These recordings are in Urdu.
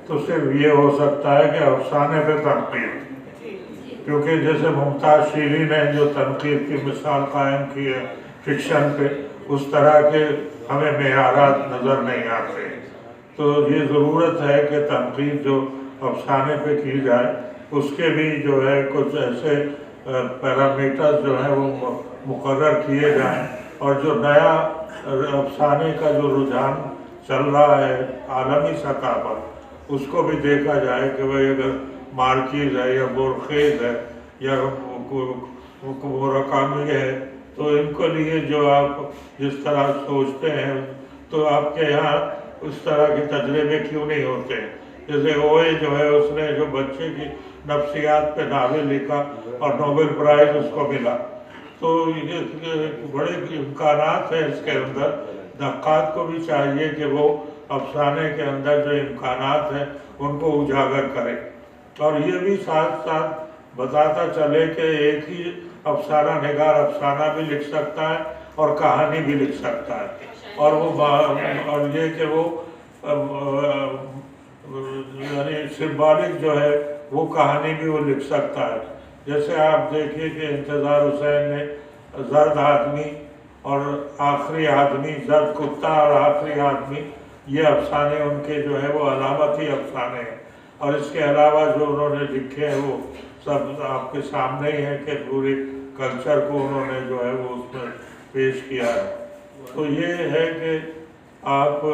تو صرف یہ ہو سکتا ہے کہ افسانے پہ تنقید، کیونکہ جیسے ممتاز شیریں نے جو تنقید کی مثال قائم کی ہے فکشن پہ، اس طرح کے ہمیں معیارات نظر نہیں آتے. تو یہ ضرورت ہے کہ تنقید جو افسانے پہ کی جائے اس کے بھی جو ہے کچھ ایسے پیرامیٹر جو ہیں وہ مقرر کیے جائیں، اور جو نیا افسانے کا جو رجحان چل رہا ہے عالمی سطح پر اس کو بھی دیکھا جائے کہ بھائی اگر مارکیز ہے یا بورخیز ہے یا موراکامی ہے تو ان کے لیے جو آپ جس طرح سوچتے ہیں تو آپ کے یہاں اس طرح کے تجربے کیوں نہیں ہوتے. جیسے اوے جو ہے اس نے جو بچے کی نفسیات پہ ناول لکھا اور نوبل پرائز اس کو ملا، تو یہ بڑے امکانات ہیں اس کے اندر. نقاد کو بھی چاہیے کہ وہ افسانے کے اندر جو امکانات ہیں ان کو اجاگر کرے، اور یہ بھی ساتھ ساتھ بتاتا چلے کہ ایک ہی افسانہ نگار افسانہ بھی لکھ سکتا ہے اور کہانی بھی لکھ سکتا ہے، اور وہ اور یہ کہ وہ یعنی سمبولک جو ہے وہ کہانی بھی وہ لکھ سکتا ہے. جیسے آپ دیکھیے کہ انتظار حسین نے زرد آدمی اور آخری آدمی، زرد کتا اور آخری آدمی، یہ افسانے ان کے جو ہے وہ علامتی افسانے ہیں. اور اس کے علاوہ جو انہوں نے لکھے ہیں وہ سب آپ کے سامنے ہی ہیں کہ پورے کلچر کو انہوں نے جو ہے وہ اس میں پیش کیا ہے. تو یہ ہے کہ آپ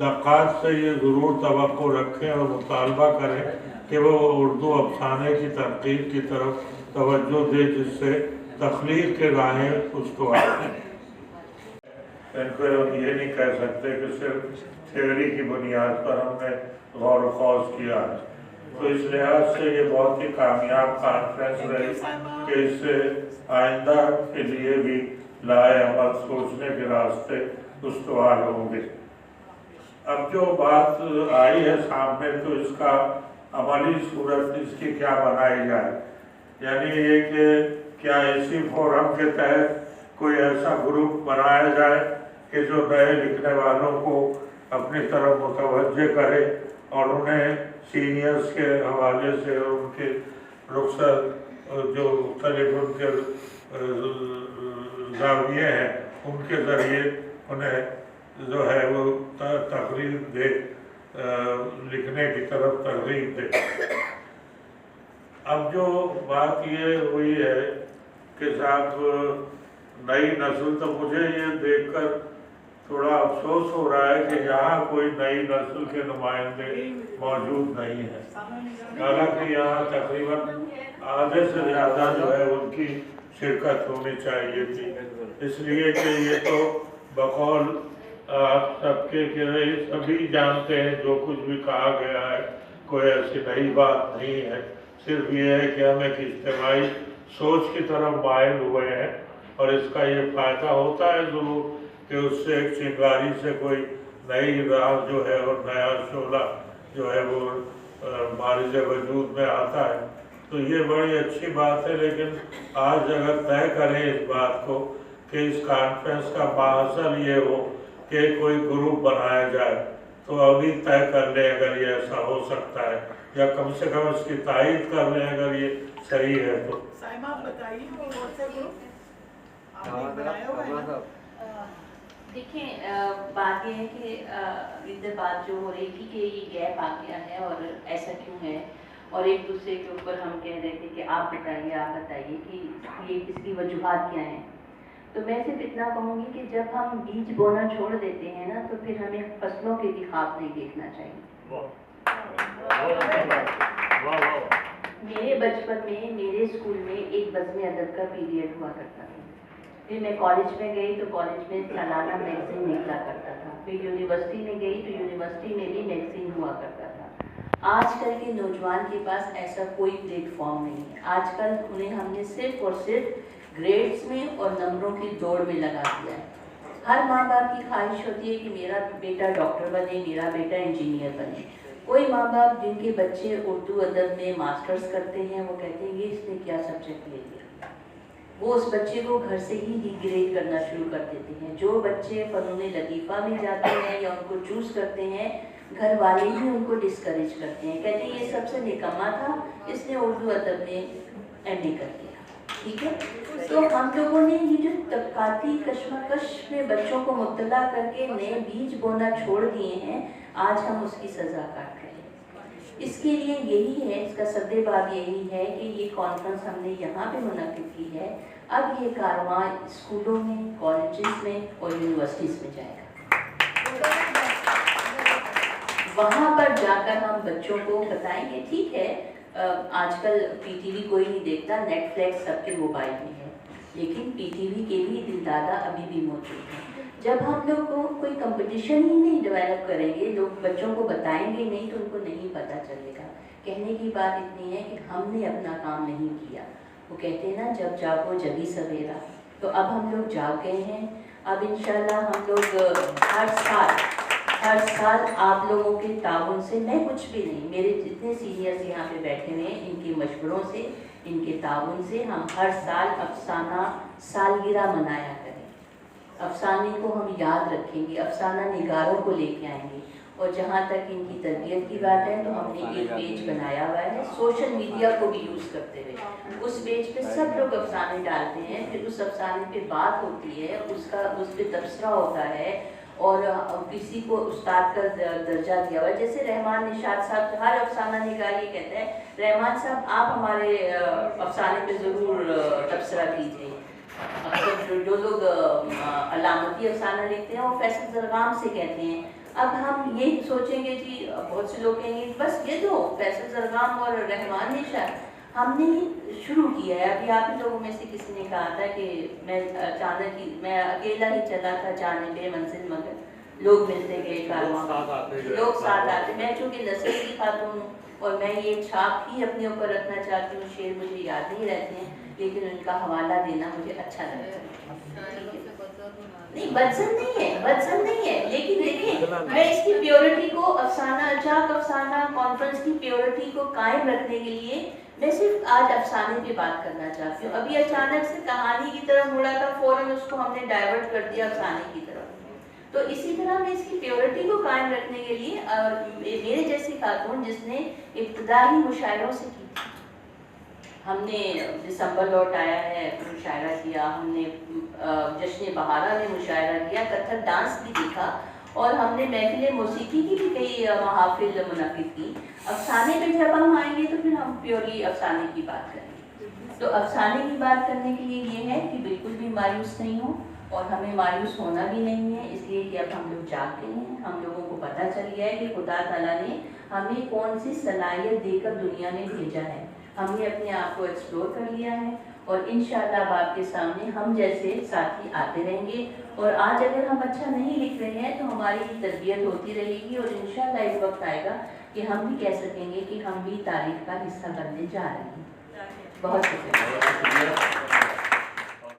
نقاد سے یہ ضرور توقع رکھیں اور مطالبہ کریں کہ وہ اردو افسانے کی تنقید کی طرف توجہ دے، جس سے تخلیق کے راہیں استوار ہیں. ان کو یہ نہیں کہہ سکتے کہ صرف تھیوری کی بنیاد پر ہم نے غور و خوض کیا ہے. تو اس لحاظ سے یہ بہت ہی کامیاب کانفرنس رہی کہ اس سے آئندہ کے لیے بھی لائے عمل سوچنے کے راستے استوار ہوں گے. اب جو بات آئی ہے سامنے تو اس کا عملی صورت اس کی کیا بنائی جائے، یعنی یہ کہ کیا اسی فورم کے تحت کوئی ایسا گروپ بنایا جائے کہ جو نئے لکھنے والوں کو اپنی طرف متوجہ کرے اور انہیں سینئرز کے حوالے سے اور ان کے رخصت جو مختلف ان کے زاویے ہیں ان کے ذریعے انہیں جو ہے وہ تقریب دے، لکھنے کی طرف ترغیب دے. اب جو بات یہ ہوئی ہے کہ صاحب نئی نسل، تو مجھے یہ دیکھ کر تھوڑا افسوس ہو رہا ہے کہ یہاں کوئی نئی نسل کے نمائندے موجود نہیں ہیں، حالانکہ یہاں تقریباً آدھے سے زیادہ جو ہے ان کی شرکت ہونی چاہیے تھی. اس لیے کہ یہ تو بقول آپ سب کے سبھی جانتے ہیں جو کچھ بھی کہا گیا ہے کوئی ایسی نئی بات نہیں ہے. صرف یہ ہے کہ ہم ایک اجتماعی سوچ کی طرف مائل ہوئے ہیں، اور اس کا یہ فائدہ ہوتا ہے ضرور کہ اس سے ایک چنگاری سے کوئی نئی راہ جو ہے اور نیا شعلہ جو ہے وہ بارز وجود میں آتا ہے. تو یہ بڑی اچھی بات ہے. لیکن آج اگر طے کریں اس بات کو کہ اس کانفرنس کا ماحصل یہ ہو کہ کوئی گروپ بنایا جائے، تو ابھی طے کر لیں اگر یہ ایسا ہو سکتا ہے، یا کم سے کم اس کی تائید کر لیں اگر یہ صحیح ہے تو. سائمہ آپ بتائیے وہ کون سا گروپ آپ نے بنایا ہوا ہے؟ دیکھیں بات یہ ہے کہ ادھر بات جو ہو رہی تھی کہ یہ گیپ آ گیا ہے اور ایسا کیوں ہے، اور ایک دوسرے کے اوپر ہم کہہ رہے تھے کہ آپ بتائیے کہ یہ اس کی وجوہات کیا ہیں. تو میں صرف اتنا کہوں گی کہ جب ہم بیج بونا چھوڑ دیتے ہیں نا تو پھر ہمیں فصلوں کے بھی خواب نہیں دیکھنا چاہیے. میرے بچپن میں میرے اسکول میں ایک بزم ادب کا پیریڈ ہوا کرتا تھا. پھر میں کالج میں گئی تو کالج میں سالانہ میگزین نکلا کرتا تھا. پھر یونیورسٹی میں گئی تو یونیورسٹی میں بھی میگزین ہوا کرتا تھا. آج کل کے نوجوان کے پاس ایسا کوئی پلیٹ فارم نہیں ہے. آج کل انہیں ہم نے صرف اور صرف گریڈز میں اور نمبروں کی دوڑ میں لگا دیا ہے. ہر ماں باپ کی خواہش ہوتی ہے کہ میرا بیٹا ڈاکٹر بنے، میرا بیٹا انجینئر بنے. کوئی ماں باپ جن کے بچے اردو ادب میں ماسٹرز کرتے ہیں وہ کہتے ہیں یہ اس نے کیا سبجیکٹ لے لیا، وہ اس بچے کو گھر سے ہی ڈی گریڈ کرنا شروع کر دیتے ہیں. جو بچے فنون لطیفہ میں جاتے ہیں یا ان کو چوز کرتے ہیں گھر والے ہی ان کو ڈسکریج کرتے ہیں، کہتے ہیں یہ سب سے نکما تھا، اس نے اردو ادب میں ایم اے کر لیا، ٹھیک ہے۔ تو ہم لوگوں نے یہ جو طبقاتی کشمکش میں بچوں کو مبتلا کر کے نئے بیج بونا چھوڑ دیے ہیں، آج ہم اس کی سزا کاٹ رہے ہیں۔ اس کے لیے یہی ہے، اس کا سد باب یہی ہے کہ یہ کانفرنس ہم نے یہاں پہ منعقد کی ہے، اب یہ کارواں اسکولوں میں، کالجز میں اور یونیورسٹیز میں جائے گا۔ وہاں پر جا کر ہم بچوں کو بتائیں گے، ٹھیک ہے آج کل پی ٹی وی کوئی نہیں دیکھتا، نیٹ فلیکس سب کے موبائل میں ہے، لیکن پی ٹی وی کے بھی دل دادا ابھی بھی موجود ہیں۔ جب ہم لوگ کو کوئی کمپٹیشن ہی نہیں ڈیولپ کریں گے، لوگ بچوں کو بتائیں گے نہیں تو ان کو نہیں پتہ چلے گا۔ کہنے کی بات اتنی ہے کہ ہم نے اپنا کام نہیں کیا، وہ کہتے ہیں نا جب جاگو جگی سویرا، تو اب ہم لوگ جاگ گئے ہیں۔ اب انشاءاللہ ہم لوگ ہر سال آپ لوگوں کے تعاون سے، میں کچھ بھی نہیں، میرے جتنے سینئرز یہاں پہ بیٹھے ہوئے ہیں ان کے مشوروں سے، ان کے تعاون سے ہم ہر سال افسانہ سالگرہ منایا کریں، افسانے کو ہم یاد رکھیں گے، افسانہ نگاروں کو لے کے آئیں گے۔ اور جہاں تک ان کی تربیت کی بات ہے تو ہم نے ایک پیج بنایا ہوا ہے سوشل میڈیا کو بھی یوز کرتے ہوئے، اس پیج پہ سب لوگ افسانے ڈالتے ہیں، پھر اس افسانے پہ بات ہوتی ہے، اس پہ تبصرہ ہوتا ہے، اور کسی کو استاد کا درجہ دیا ہوا ہے، جیسے رحمان نشاط صاحب، ہر افسانہ نگار یہ کہتا ہے رحمان صاحب آپ ہمارے افسانے پہ ضرور تبصرہ کیجیے۔ جو لوگ علامتی افسانہ لکھتے ہیں وہ فیصل زرغام سے کہتے ہیں۔ اب ہم یہ سوچیں گے جی، بہت سے لوگ کہیں گے بس یہ دو فیصل زرغام اور رحمان نشاط، ہم نے شروع کیا ہے۔ ابھی آپ ہی لوگوں میں سے کسی نے کہا تھا کہ میں اچانک ہی، میں اکیلا ہی چلا تھا جانے بے منزل مگر لوگ ملتے گئے، کارواں لوگ ساتھ آتے۔ میں چونکہ نثر کی خاتون ہوں اور میں یہ چھاپ ہی اپنے اوپر رکھنا چاہتی ہوں، شعر مجھے یاد نہیں رہتے ہیں لیکن ان کا حوالہ دینا مجھے اچھا لگتا ہے۔ نہیں بدزن نہیں ہے، لیکن دیکھیں میں اس کی پیورٹی کو، افسانہ چاک افسانہ کانفرنس کی پیورٹی کو قائم رکھنے کے لیے میں صرف آج افسانے پہ بات کرنا چاہتی ہوں۔ ابھی اچانک سے کہانی کی طرف مڑا تھا، فوراً اس کو ہم نے ڈائیورٹ کر دیا افسانے کی طرف۔ تو اسی طرح میں اس کی پیورٹی کو قائم رکھنے کے لیے میرے جیسی خاتون جس نے ابتدائی مشاعروں سے کی تھی، ہم نے دسمبر لوٹ آیا ہے مشاعرہ کیا، ہم نے جشن بہارا میں مشاعرہ کیا، کتھک ڈانس بھی دیکھا، اور ہم نے محفل موسیقی کی بھی کئی محافل منعقد کی۔ افسانے پہ جب ہم آئیں گے تو پھر ہم پیورلی افسانے کی بات کریں گے۔ تو افسانے کی بات کرنے کے لیے یہ ہے کہ بالکل بھی مایوس نہیں ہو، اور ہمیں مایوس ہونا بھی نہیں ہے، اس لیے کہ اب ہم لوگ جاگتے ہیں، ہم لوگوں کو پتہ چل گیا ہے کہ خدا تعالیٰ نے ہمیں کون سی صلاحیت دے کر دنیا میں بھیجا ہے، ہم نے اپنے آپ کو ایکسپلور کر لیا ہے، اور انشاءاللہ اب آپ کے سامنے ہم جیسے ساتھی آتے رہیں گے، اور آج اگر ہم اچھا نہیں لکھ رہے ہیں تو ہماری تربیت ہوتی رہے گی، اور انشاءاللہ ایک وقت آئے گا کہ ہم بھی کہہ سکیں گے کہ ہم بھی تاریخ کا حصہ بننے جا رہے ہیں۔ بہت شکریہ۔